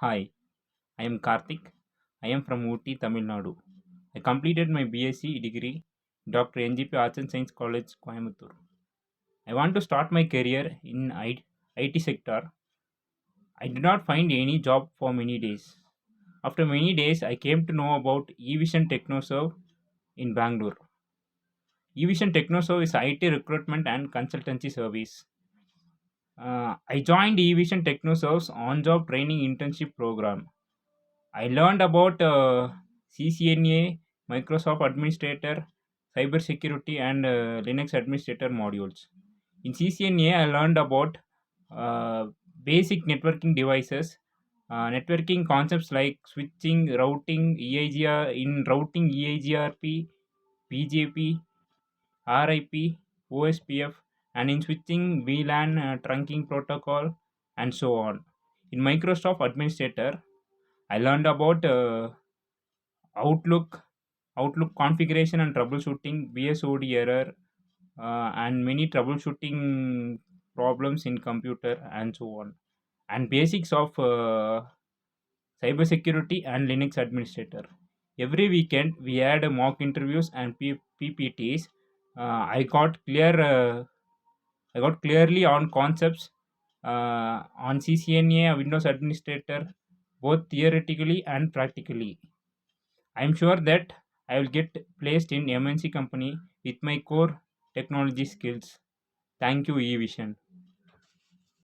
Hi, I am Karthik. I am from Ooty, Tamil Nadu. I completed my BSc degree, Dr. NGP Arts and Science College, Coimbatore. I want to start my career in IT sector. I did not find any job for many days. After many days, I came to know about Evision Technoserve in Bangalore. Evision Technoserve is IT recruitment and consultancy service. I joined Evision Technoserve's on-job training internship program. I learned about CCNA, Microsoft Administrator, Cybersecurity, and Linux Administrator modules. In CCNA, I learned about uh, basic networking devices, networking concepts like switching, routing, EIGR, in routing EIGRP, BJP, RIP, OSPF, and in switching VLAN, trunking protocol, and so on. In Microsoft Administrator, I learned about Outlook, Outlook configuration and troubleshooting, BSOD error, and many troubleshooting problems in computer and so on, and basics of cybersecurity and Linux administrator. Every weekend we had mock interviews and PPTs. I got I got clearly on concepts on CCNA, Windows administrator, both theoretically and practically. I am sure that I will get placed in MNC company with my core technology skills. Thank you, eVision.